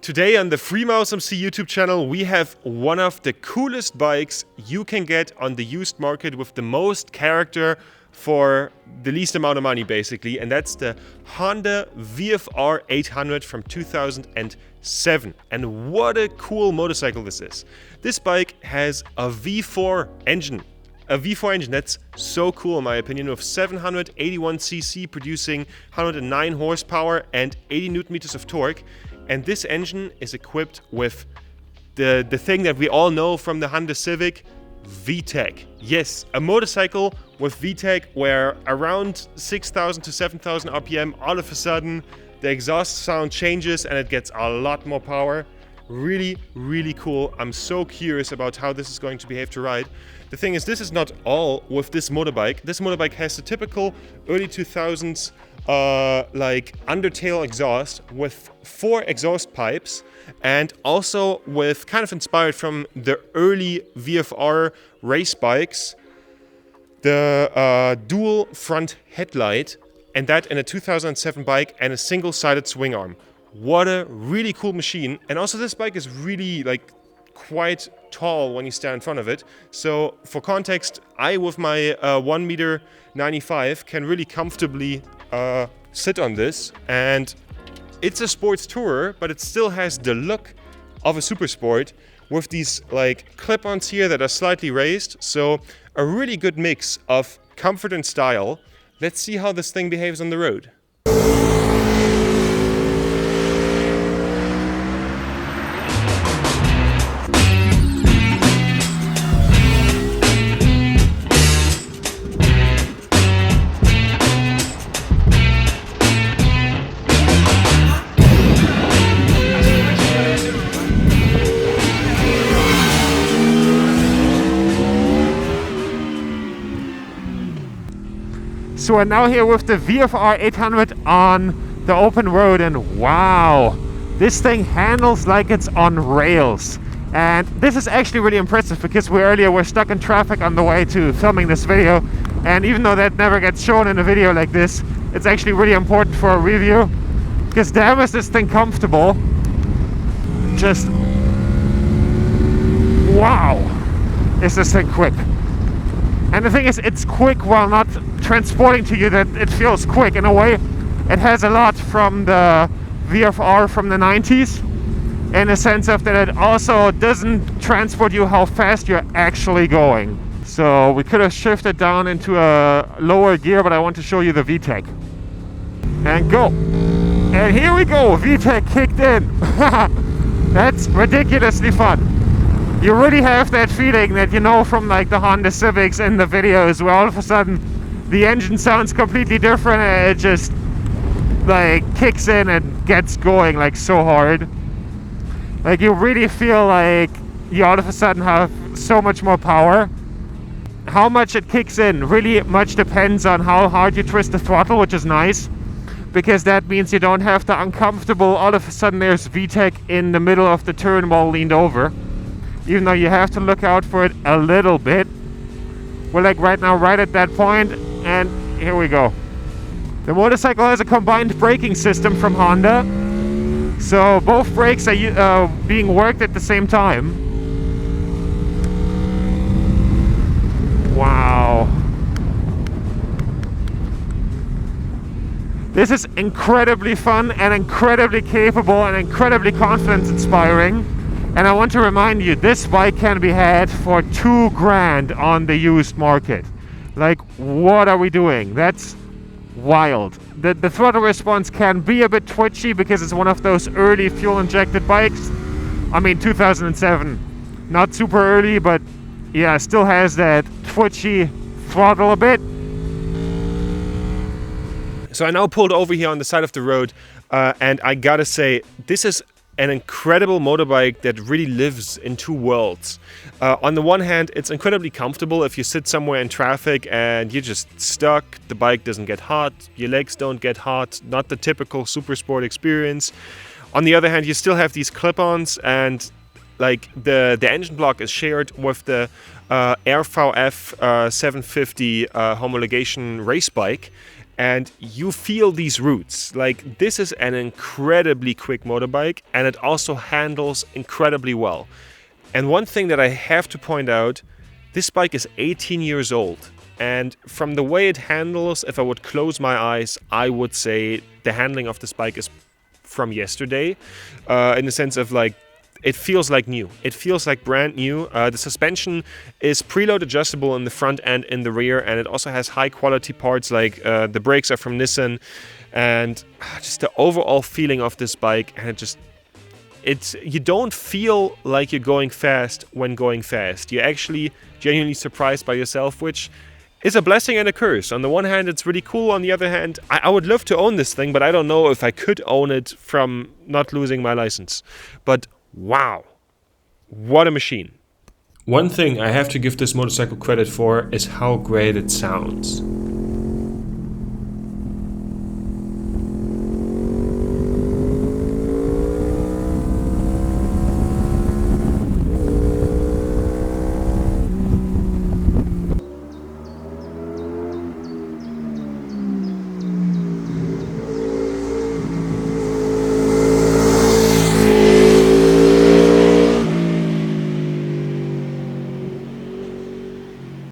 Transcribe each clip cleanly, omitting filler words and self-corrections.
Today on the Free Mouse MC YouTube channel, we have one of the coolest bikes you can get on the used market with the most character for the least amount of money, basically. And that's the Honda VFR800 from 2007. And what a cool motorcycle this is. This bike has a V4 engine. A V4 engine, that's so cool in my opinion, with 781cc producing 109 horsepower and 80 Newton meters of torque. And this engine is equipped with the thing that we all know from the Honda Civic, VTEC. Yes, a motorcycle with VTEC where around 6,000 to 7,000 RPM, all of a sudden the exhaust sound changes and it gets a lot more power. Really, really cool. I'm so curious about how this is going to behave to ride. The thing is, this is not all with this motorbike. This motorbike has the typical early 2000s like undertail exhaust with 4 exhaust pipes, and also with kind of inspired from the early VFR race bikes, the dual front headlight, and that in a 2007 bike and a single-sided swing arm. What a really cool machine. And also this bike is really like quite tall when you stand in front of it. So for context, I with my 1.95 m can really comfortably sit on this, and it's a sports tourer, but it still has the look of a super sport with these like clip-ons here that are slightly raised. So a really good mix of comfort and style. Let's see how this thing behaves on the road. So we're now here with the VFR800 on the open road, and wow, this thing handles like it's on rails. And this is actually really impressive because we earlier were stuck in traffic on the way to filming this video, and even though that never gets shown in a video like this, it's actually really important for a review because damn is this thing comfortable. Just wow, is this thing quick. And the thing is, it's quick while not transporting to you that it feels quick. In a way, it has a lot from the VFR from the 90s, in the sense of that it also doesn't transport you how fast you're actually going. So we could have shifted down into a lower gear, but I want to show you the VTEC. And go. And here we go, VTEC kicked in. That's ridiculously fun. You really have that feeling that you know from like the Honda Civics in the videos, where all of a sudden the engine sounds completely different and it just like kicks in and gets going like so hard. Like you really feel like you all of a sudden have so much more power. How much it kicks in really much depends on how hard you twist the throttle, which is nice, because that means you don't have the uncomfortable all of a sudden there's VTEC in the middle of the turn while leaned over. Even though you have to look out for it a little bit. We're like right now right at that point, and here we go. The motorcycle has a combined braking system from Honda, so both brakes are being worked at the same time. Wow. This is incredibly fun and incredibly capable and incredibly confidence inspiring. And I want to remind you, this bike can be had for $2,000 on the used market. Like, what are we doing? That's wild. The throttle response can be a bit twitchy because it's one of those early fuel-injected bikes. I mean, 2007, not super early, but yeah, still has that twitchy throttle a bit. So I now pulled over here on the side of the road, and I gotta say, this is an incredible motorbike that really lives in two worlds. On the one hand, it's incredibly comfortable if you sit somewhere in traffic and you're just stuck. The bike doesn't get hot, your legs don't get hot, not the typical super sport experience. On the other hand, you still have these clip-ons, and like the engine block is shared with the RVF 750 homologation race bike. and you feel these roots. Like, this is an incredibly quick motorbike, and it also handles incredibly well. And one thing that I have to point out, this bike is 18 years old. And from the way it handles, if I would close my eyes, I would say the handling of this bike is from yesterday, in the sense of like, it feels like new. It feels like brand new. The suspension is preload adjustable in the front and in the rear, and it also has high quality parts, like the brakes are from Nissan, and just the overall feeling of this bike, and you don't feel like you're going fast when going fast. You're actually genuinely surprised by yourself, which is a blessing and a curse. On the one hand, it's really cool. On the other hand, I would love to own this thing, but I don't know if I could own it from not losing my license. But wow, what a machine. One thing I have to give this motorcycle credit for is how great it sounds.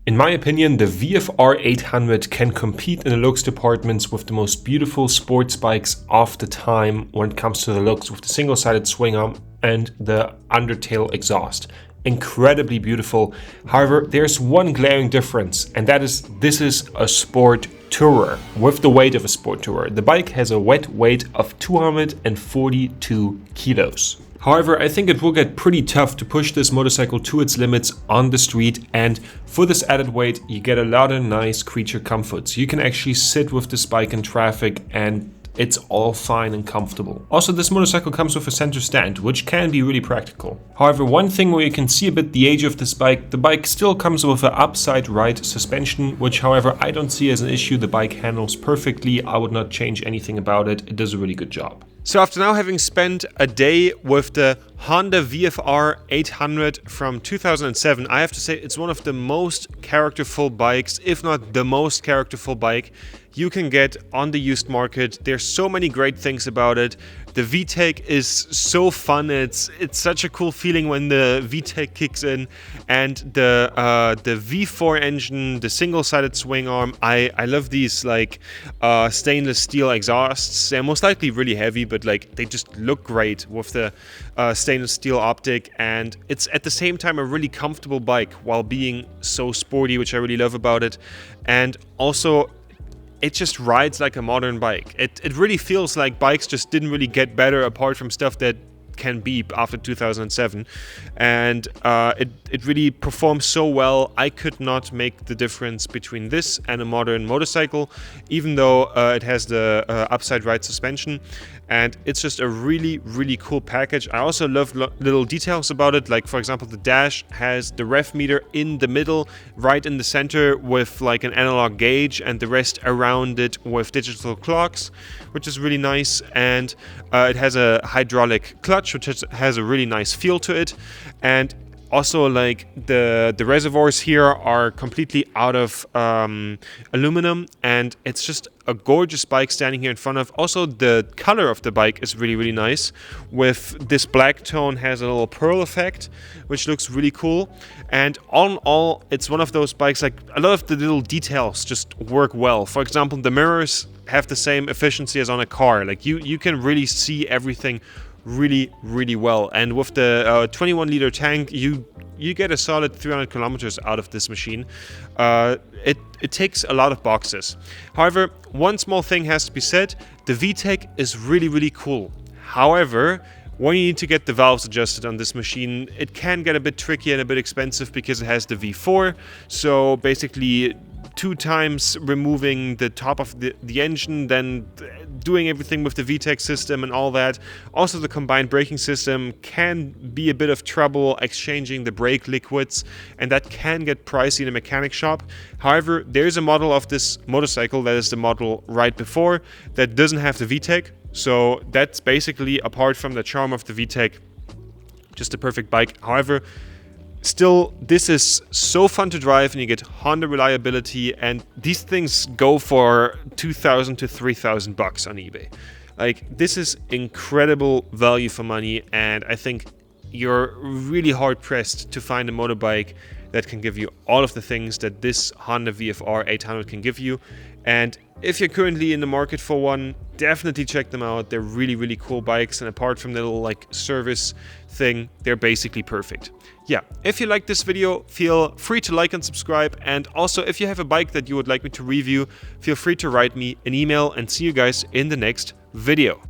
In my opinion, the VFR800 can compete in the looks departments with the most beautiful sports bikes of the time when it comes to the looks, with the single-sided swing arm and the undertail exhaust. Incredibly beautiful. However, there's one glaring difference, and that is this is a sport tourer with the weight of a sport tourer. The bike has a wet weight of 242 kilos. However, I think it will get pretty tough to push this motorcycle to its limits on the street, and for this added weight you get a lot of nice creature comforts. You can actually sit with this bike in traffic and it's all fine and comfortable. Also, this motorcycle comes with a center stand, which can be really practical. However, one thing where you can see a bit the age of this bike, the bike still comes with an upside right suspension, which however I don't see as an issue. The bike handles perfectly. I would not change anything about it. It does a really good job. So after now having spent a day with the Honda VFR800 from 2007, I have to say it's one of the most characterful bikes, if not the most characterful bike you can get on the used market. There's so many great things about it. The VTEC is so fun. It's such a cool feeling when the VTEC kicks in, and the V4 engine, the single-sided swing arm. I love these like stainless steel exhausts. They're most likely really heavy, but like they just look great with the stainless steel optic, and it's at the same time a really comfortable bike while being so sporty, which I really love about it. And also, it just rides like a modern bike. It really feels like bikes just didn't really get better apart from stuff that can beep after 2007, and it really performs so well. I could not make the difference between this and a modern motorcycle, even though it has the upside right suspension, and it's just a really cool package. I also love little details about it, like for example the dash has the rev meter in the middle, right in the center, with like an analog gauge, and the rest around it with digital clocks, which is really nice. And it has a hydraulic clutch, which has a really nice feel to it. And also, like the reservoirs here are completely out of aluminum, and it's just a gorgeous bike standing here in front of. Also, the color of the bike is really nice. With this black tone, has a little pearl effect, which looks really cool. And all in all, it's one of those bikes, like a lot of the little details just work well. For example, the mirrors have the same efficiency as on a car. Like you can really see everything really well, and with the 21 liter tank you get a solid 300 kilometers out of this machine. It takes a lot of boxes. However, one small thing has to be said: the VTEC is really cool. However, when you need to get the valves adjusted on this machine, it can get a bit tricky and a bit expensive because it has the V4. So basically 2 times removing the top of the engine, then doing everything with the VTEC system and all that. Also, the combined braking system can be a bit of trouble exchanging the brake liquids, and that can get pricey in a mechanic shop. However, there's a model of this motorcycle, that is the model right before, that doesn't have the VTEC. So that's basically, apart from the charm of the VTEC, just a perfect bike. However, Still, this is so fun to drive, and you get Honda reliability, and these things go for $2,000 to $3,000 on eBay. Like, this is incredible value for money, and I think you're really hard pressed to find a motorbike that can give you all of the things that this Honda VFR800 can give you. And if you're currently in the market for one, definitely check them out. They're really, really cool bikes, and apart from the little like service thing, they're basically perfect. Yeah, if you like this video, feel free to like and subscribe, and also if you have a bike that you would like me to review, feel free to write me an email, and see you guys in the next video.